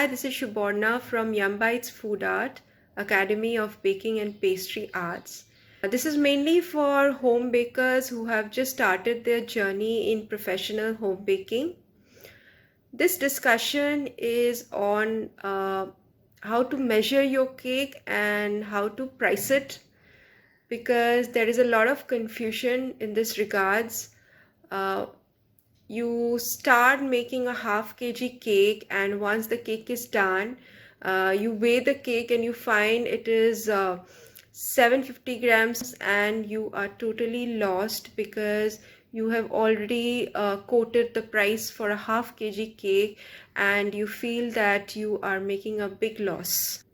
Hi, this is Shuborna from Yum Bites Food Art, Academy of Baking and Pastry Arts. This is mainly for home bakers who have just started their journey in professional home baking. This discussion is on how to measure your cake and how to price it, because there is a lot of confusion in this regards. You start making a half kg cake, and once the cake is done, you weigh the cake and you find it is 750 grams, and you are totally lost because you have already quoted the price for a half kg cake and you feel that you are making a big loss.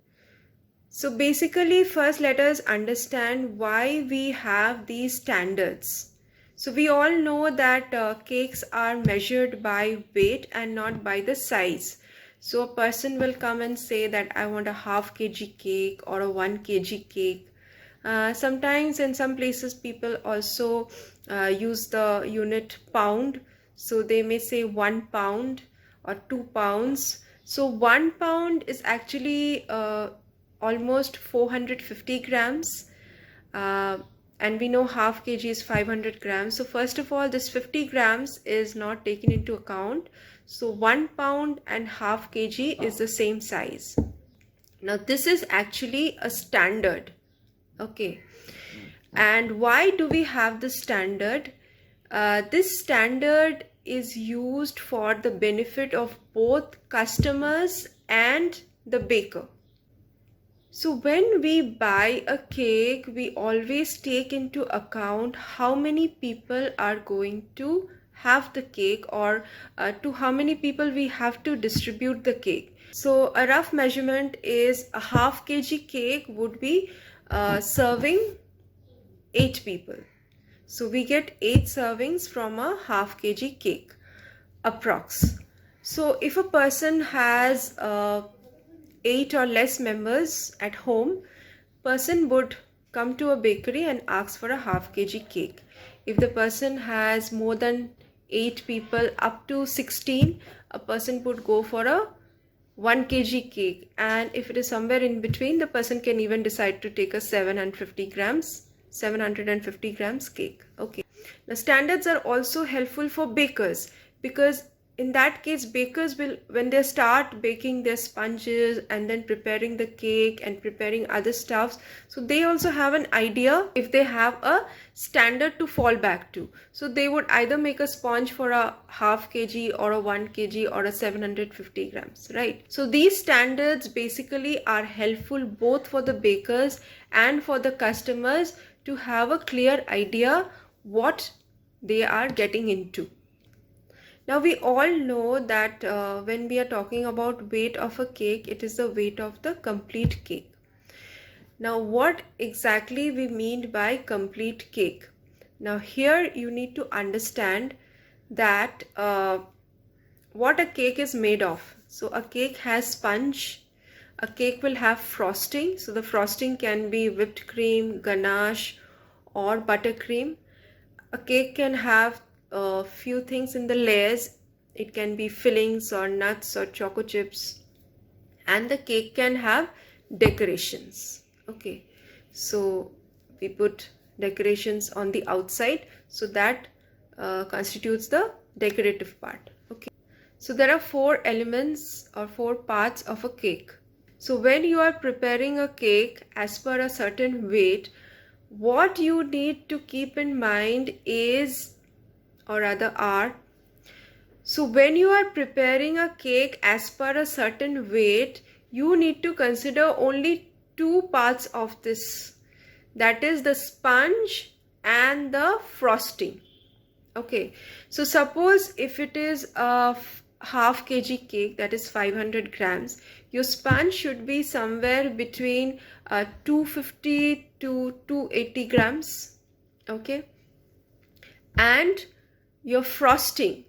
So basically, first let us understand why we have these standards. So we all know that cakes are measured by weight and not by the size. So a person will come and say that I want a half kg cake or a 1 kg cake. Sometimes in some places people also use the unit pound. So they may say 1 pound or 2 pounds. So 1 pound is actually almost 450 grams. And we know half kg is 500 grams. So first of all, this 50 grams is not taken into account. So 1 pound and half kg is the same size. Now this is actually a standard. Okay. And why do we have this standard? This standard is used for the benefit of both customers and the baker. So when we buy a cake, we always take into account how many people are going to have the cake, or to how many people we have to distribute the cake. So a rough measurement is a half kg cake would be serving 8 people. So we get 8 servings from a half kg cake, approx. So if a person has 8 or less members at home, person would come to a bakery and ask for a half kg cake. If the person has more than 8 people up to 16, a person would go for a 1 kg cake, and if it is somewhere in between, the person can even decide to take a 750 grams cake. Okay. Now standards are also helpful for bakers, because in that case, bakers will, when they start baking their sponges and then preparing the cake and preparing other stuffs, so they also have an idea if they have a standard to fall back to. So they would either make a sponge for a half kg or a 1 kg or a 750 grams, right? So these standards basically are helpful both for the bakers and for the customers to have a clear idea what they are getting into. Now we all know that when we are talking about weight of a cake, it is the weight of the complete cake. Now what exactly we mean by complete cake? Now here you need to understand that what a cake is made of. So a cake has sponge, a cake will have frosting. So the frosting can be whipped cream, ganache or buttercream. A cake can have a few things in the layers. It can be fillings or nuts or choco chips, and the cake can have decorations. Okay, so we put decorations on the outside, so that constitutes the decorative part. Okay, so there are 4 elements or 4 parts of a cake. So when you are preparing a cake as per a certain weight, what you need to keep in mind is, or rather are, so when you are preparing a cake as per a certain weight, you need to consider only 2 parts of this, that is the sponge and the frosting. Okay, so suppose if it is a half kg cake, that is 500 grams, your sponge should be somewhere between 250 to 280 grams. Okay, and your frosting,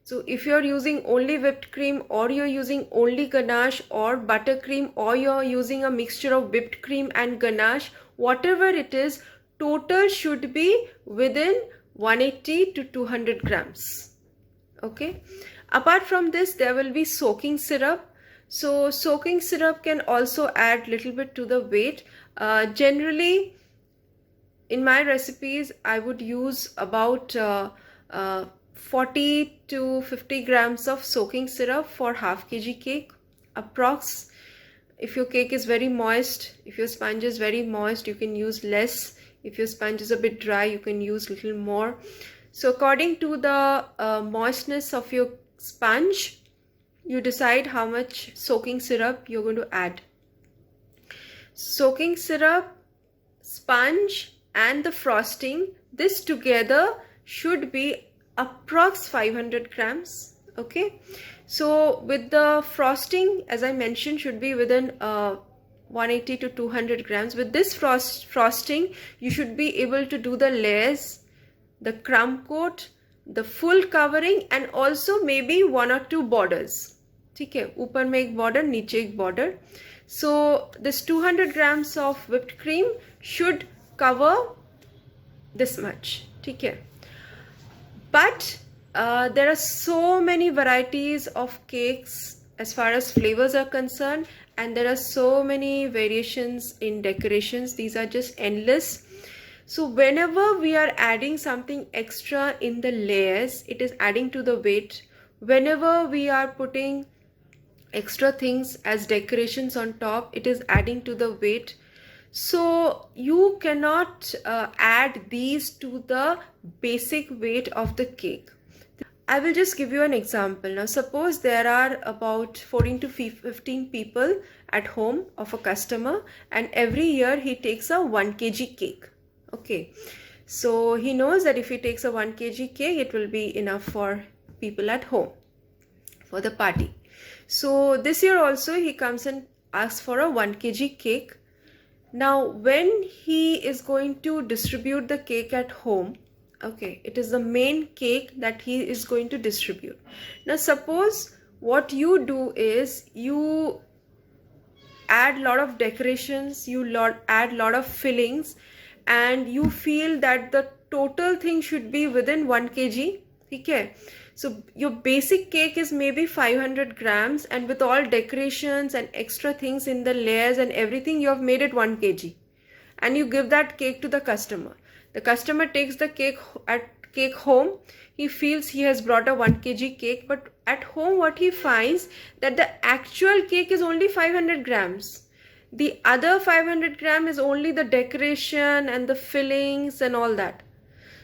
so if you're using only whipped cream, or you're using only ganache or buttercream, or you're using a mixture of whipped cream and ganache, whatever it is, total should be within 180 to 200 grams. Okay, apart from this, there will be soaking syrup. So soaking syrup can also add little bit to the weight. Generally, in my recipes, I would use about 40 to 50 grams of soaking syrup for half kg cake, approx. If your cake is very moist, if your sponge is very moist, you can use less. If your sponge is a bit dry, you can use little more. So according to the moistness of your sponge, you decide how much soaking syrup you're going to add. Soaking syrup, sponge and the frosting, this together should be approx 500 grams. Okay, so with the frosting, as I mentioned, should be within 180 to 200 grams. With this frosting, you should be able to do the layers, the crumb coat, the full covering, and also maybe one or two borders. ठीक है, ऊपर में एक border, नीचे एक border. So this 200 grams of whipped cream should cover this much. ठीक है. But there are so many varieties of cakes as far as flavors are concerned, and there are so many variations in decorations. These are just endless. So whenever we are adding something extra in the layers, it is adding to the weight. Whenever we are putting extra things as decorations on top, it is adding to the weight. So you cannot add these to the basic weight of the cake. I will just give you an example. Now suppose there are about 14 to 15 people at home of a customer, and every year he takes a 1 kg cake. Okay, so he knows that if he takes a 1 kg cake, it will be enough for people at home for the party. So this year also he comes and asks for a 1 kg cake. Now when he is going to distribute the cake at home, okay, it is the main cake that he is going to distribute. Now suppose what you do is you add lot of decorations, you add lot of fillings, and you feel that the total thing should be within 1 kg. Okay, so your basic cake is maybe 500 grams, and with all decorations and extra things in the layers and everything, you have made it 1 kg, and you give that cake to the customer. The customer takes the cake home. He feels he has brought a 1 kg cake, but at home what he finds that the actual cake is only 500 grams. The other 500 gram is only the decoration and the fillings and all that.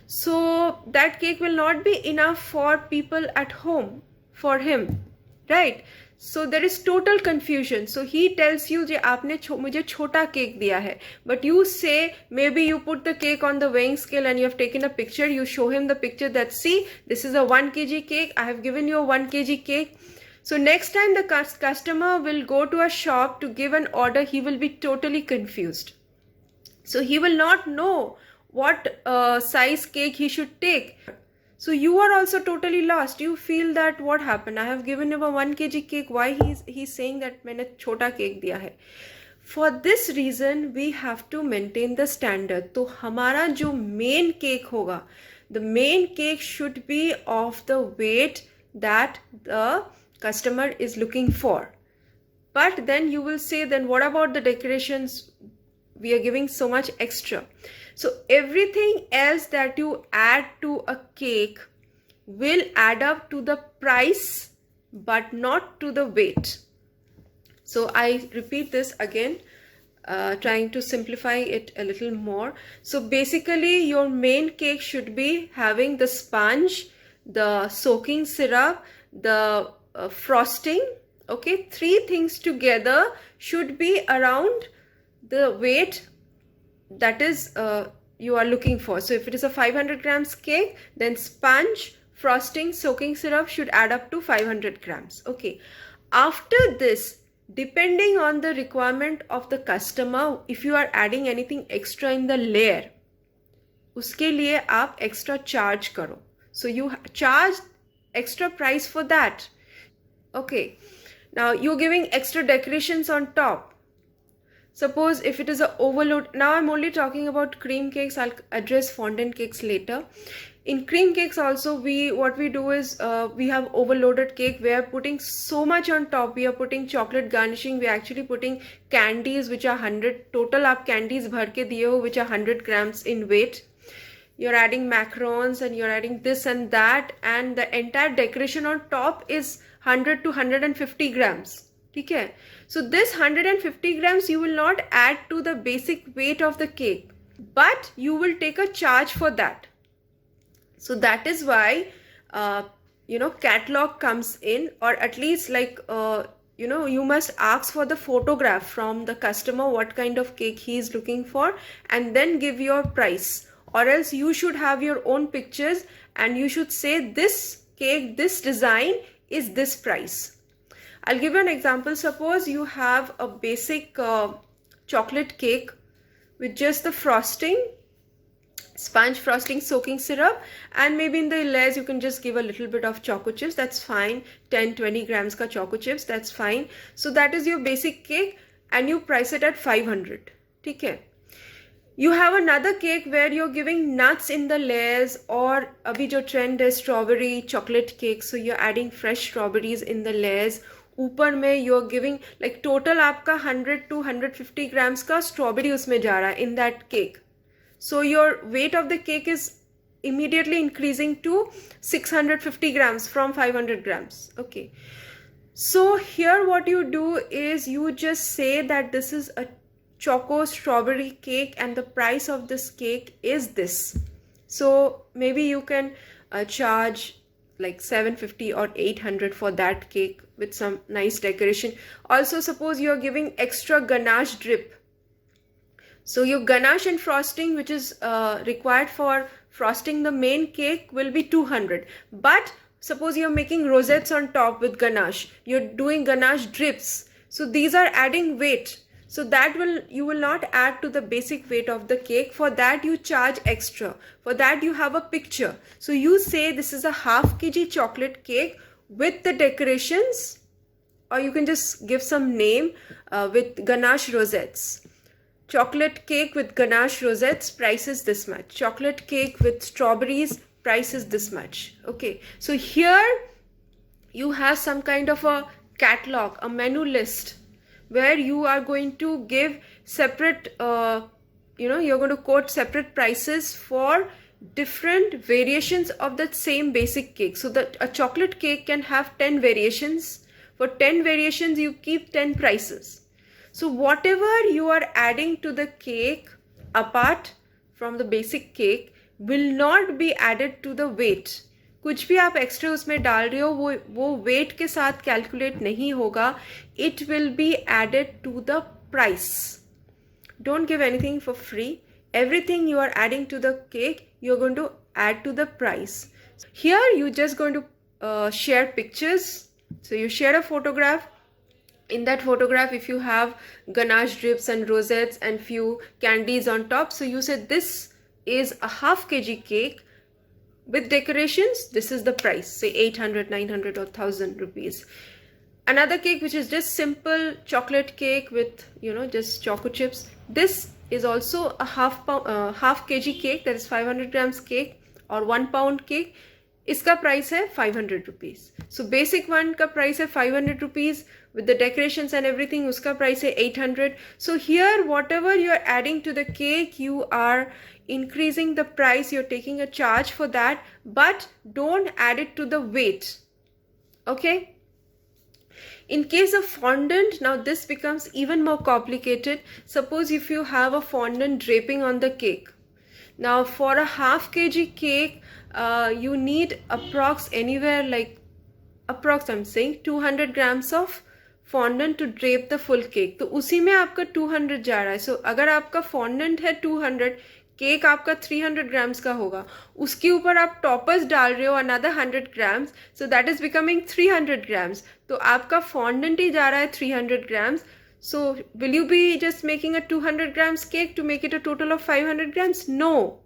So that cake will not be enough for people at home for him, right? So there is total confusion. So he tells you जे आपने मुझे छोटा cake दिया है, but you say maybe you put the cake on the weighing scale and you have taken a picture. You show him the picture that see, this is a 1 kg cake. I have given you a 1 kg cake. So next time the customer will go to a shop to give an order, he will be totally confused. So he will not know what size cake he should take. So you are also totally lost. You feel that what happened? I have given him a 1 kg cake. Why he's saying that मैंने छोटा cake दिया है? For this reason, we have to maintain the standard. तो हमारा जो main cake होगा, the main cake should be of the weight that the customer is looking for. But then you will say, then what about the decorations? We are giving so much extra. So everything else that you add to a cake will add up to the price, but not to the weight. So I repeat this again, trying to simplify it a little more. So basically your main cake should be having the sponge, the soaking syrup, the frosting. Okay, 3 things together should be around the weight that is you are looking for. So if it is a 500 grams cake, then sponge, frosting, soaking syrup should add up to 500 grams. Okay, after this, depending on the requirement of the customer, if you are adding anything extra in the layer, उसके लिए आप extra charge करो. So you charge extra price for that. Okay, now you're giving extra decorations on top. Suppose if it is a overload, now I'm only talking about cream cakes, I'll address fondant cakes later. In cream cakes also, what we do is we have overloaded cake. We are putting so much on top. We are putting chocolate garnishing. We are actually putting candies which are 100 total. आप candies भर के दिए हो which are 100 grams in weight. You're adding macarons and you're adding this and that, and the entire decoration on top is 100 to 150 grams. Okay, so this 150 grams you will not add to the basic weight of the cake, but you will take a charge for that. So that is why catalog comes in, or at least like you must ask for the photograph from the customer what kind of cake he is looking for, and then give your price, or else you should have your own pictures and you should say this cake, this design is this price. I'll give you an example. Suppose you have a basic chocolate cake with just the frosting, sponge frosting, soaking syrup, and maybe in the layers you can just give a little bit of choco chips. That's fine. 10-20 grams ka choco chips, that's fine. So that is your basic cake and you price it at 500. Okay. You have another cake where you're giving nuts in the layers, or abhi jo trend is strawberry chocolate cake, so you're adding fresh strawberries in the layers. ऊपर में you're giving like total आपका 100 to 150 grams का strawberry उसमें जा रहा है in that cake. So your weight of the cake is immediately increasing to 650 grams from 500 grams. Okay. So here what you do is you just say that this is a choco strawberry cake and the price of this cake is this. So maybe you can charge like 750 or 800 for that cake with some nice decoration. Also, suppose you're giving extra ganache drip. So your ganache and frosting which is required for frosting the main cake will be 200. But suppose you're making rosettes on top with ganache, you're doing ganache drips. So these are adding weight. So that you will not add to the basic weight of the cake. For that you charge extra. For that you have a picture. So you say this is a half kg chocolate cake with the decorations, or you can just give some name with ganache rosettes. Chocolate cake with ganache rosettes, price is this much. Chocolate cake with strawberries, price is this much. Okay, so here you have some kind of a catalog, a menu list, where you are going to give separate, you're going to quote separate prices for different variations of that same basic cake. So that a chocolate cake can have 10 variations. For 10 variations, you keep 10 prices. So whatever you are adding to the cake apart from the basic cake will not be added to the weight. कुछ भी आप extra उसमें डाल रहे हो वो wait के साथ कैलकुलेट नहीं होगा. It will be added to the price. Don't give anything for free. Everything you are adding to the cake, you're going to add to the price. Here you're just going to share pictures. So you share a photograph. In that photograph, if you have ganache drips and rosettes and few candies on top, so you said this is a half kg cake with decorations. This is the price, say 800, 900 or 1000 rupees. Another cake which is just simple chocolate cake with just choco chips. This is also a half kg cake, that is 500 grams cake or 1 pound cake. इसका price है 500 rupees. So basic one का price है 500 rupees with the decorations and everything. उसका price है 800. So here whatever you are adding to the cake, you are increasing the price. You're taking a charge for that, but don't add it to the weight. Okay. In case of fondant, now this becomes even more complicated. Suppose if you have a fondant draping on the cake. Now for a half kg cake, you need approx I'm saying 200 grams of fondant to drape the full cake. तो उसी में आपका 200 जा रहा है. So अगर आपका fondant है 200, केक आपका 300 ग्राम्स का होगा, उसके ऊपर आप टॉपर्स डाल रहे हो another 100 grams, so that is becoming 300 grams. तो आपका fondant ही जा रहा है 300 grams. So will you be just making a 200 grams cake to make it a total of 500 grams? No.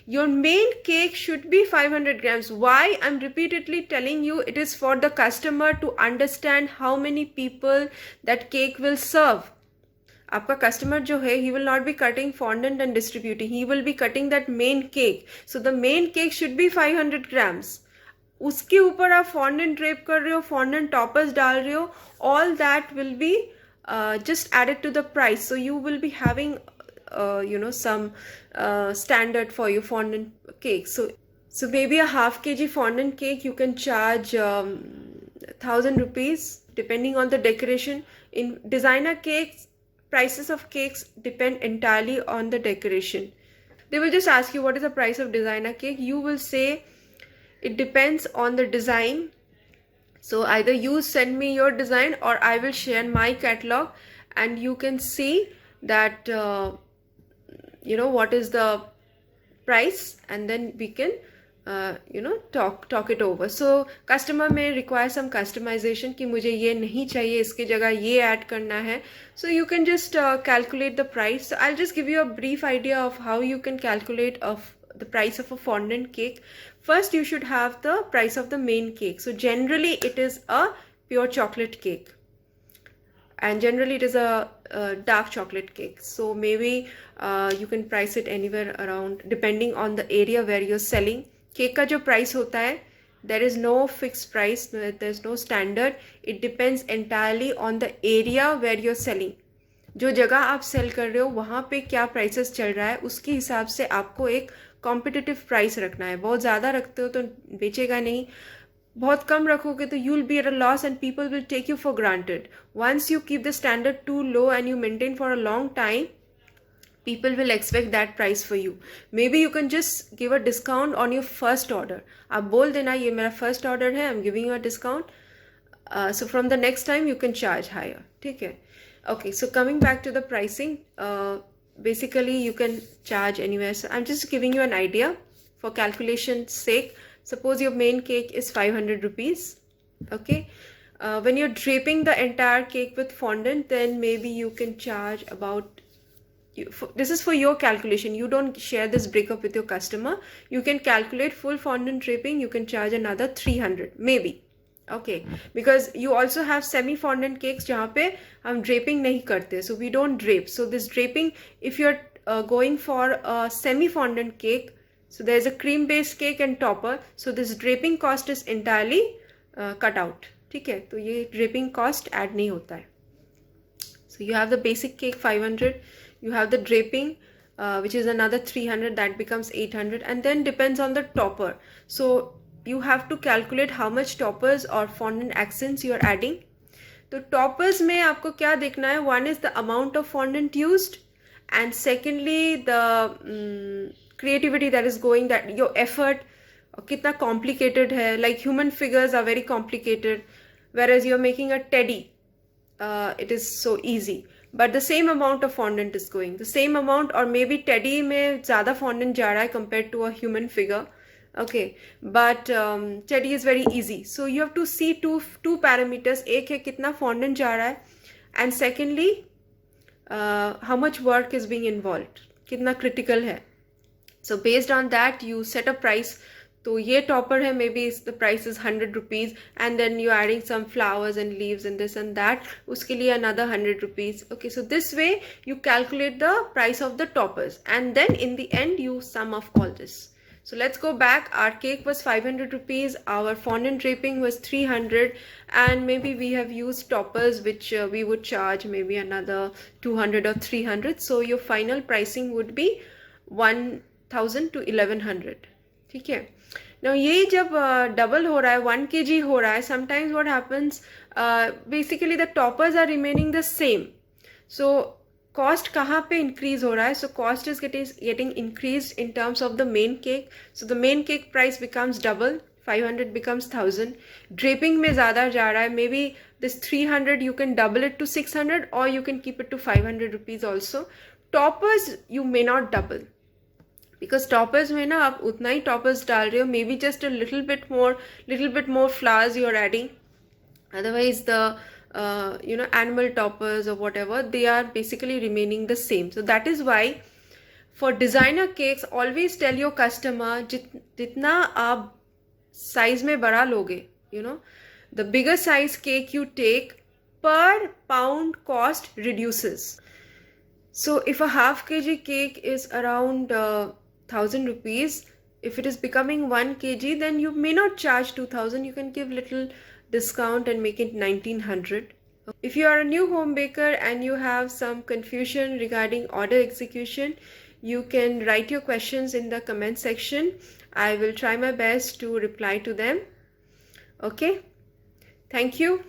Your main cake should be 500 grams. Why? I'm repeatedly telling you, it is for the customer to understand how many people that cake will serve. आपका customer जो है, he will not be cutting fondant and distributing, he will be cutting that main cake. So the main cake should be 500 grams. उसके ऊपर आप fondant drape कर रहे हो, fondant toppers डाल रहे हो, all that will be just added to the price. So you will be having some standard for your fondant cake. So maybe a half kg fondant cake you can charge 1,000 rupees depending on the decoration. In designer cakes, prices of cakes depend entirely on the decoration. They will just ask you what is the price of designer cake. You will say it depends on the design. So either you send me your design or I will share my catalog, and you can see that what is the price, and then we can talk it over. So customer may require some customization कि मुझे ये नहीं चाहिए, इसकी जगह ये add करना है. So you can just calculate the price. So I'll just give you a brief idea of how you can calculate the price of a fondant cake. First, you should have the price of the main cake. So generally it is a pure chocolate cake, and generally it is a dark chocolate cake. So maybe you can price it anywhere around, depending on the area where you're selling. Cake का जो price होता है, there is no fixed price, there's no standard. It depends entirely on the area where you're selling. जो जगह आप cell कर रहे हो वहाँ पे क्या प्राइसेस चल रहा है, उसके हिसाब से आपको एक कॉम्पिटिटिव प्राइस रखना है. बहुत ज़्यादा रखते हो तो बेचेगा नहीं, बहुत कम रखोगे तो you'll be at a loss and people will take you for granted. Once you keep the standard too low and you maintain for a long time, people will expect that price for you. Maybe you can just give a discount on your first order. आप बोल देना ये मेरा first order है, I'm giving you a discount. So from the next time you can charge higher. ठीक है? Okay, so coming back to the pricing, basically you can charge anywhere. So I'm just giving you an idea for calculation's sake. Suppose your main cake is 500 rupees. Okay. When you're draping the entire cake with fondant, then maybe you can charge about, this is for your calculation. You don't share this breakup with your customer. You can calculate full fondant draping. You can charge another 300 maybe. Okay, because you also have semi fondant cakes जहाँ पे हम draping नहीं करते, so we don't drape. So this draping, if you're going for a semi fondant cake, so there's a cream based cake and topper, so this draping cost is entirely cut out. ठीक है, तो ये draping cost add नहीं होता है. So you have the basic cake 500, you have the draping which is another 300, that becomes 800, and then depends on the topper. So you have to calculate how much toppers or fondant accents you are adding. तो toppers में आपको क्या देखना है? One is the amount of fondant used, and secondly the creativity that is going, that your effort कितना complicated है. Like human figures are very complicated, whereas you're making a teddy, it is so easy. But the same amount of fondant is going, the same amount, or maybe teddy में ज़्यादा fondant जा रहा है compared to a human figure. Okay, but teddy is very easy. So you have to see two parameters. एक है कितना fondant जा रहा है, and secondly how much work is being involved, कितना critical है. So based on that you set a price. तो ये topper है, maybe the price is 100 rupees, and then you're adding some flowers and leaves and this and that, उसके लिए another 100 rupees. Okay, so this way you calculate the price of the toppers, and then in the end you sum of all this. So let's go back. Our cake was 500 rupees, our fondant draping was 300, and maybe we have used toppers which we would charge maybe another 200 or 300. So your final pricing would be 1000 to 1100. ठीक है. Now ये जब double हो रहा है, 1 kg हो रहा है, sometimes what happens, basically the toppers are remaining the same. So cost कहाँ पे increase हो रहा है? So cost is getting increased in terms of the main cake. So the main cake price becomes double, 500 becomes 1000. Draping में ज़्यादा जा रहा है, maybe this 300 you can double it to 600, or you can keep it to 500 rupees also. Toppers you may not double, because toppers में ना आप उतना ही toppers डाल रहे हो, maybe just a little bit more flowers you are adding. Otherwise the animal toppers or whatever, they are basically remaining the same. So that is why for designer cakes, always tell your customer जितना आप size में बड़ा लोगे, the bigger size cake you take, per pound cost reduces. So if a half kg cake is around 1000 rupees, if it is becoming 1 kg, then you may not charge 2000. You can give little discount and make it 1900. If you are a new home baker and you have some confusion regarding order execution, you can write your questions in the comment section. I will try my best to reply to them. Okay, thank you.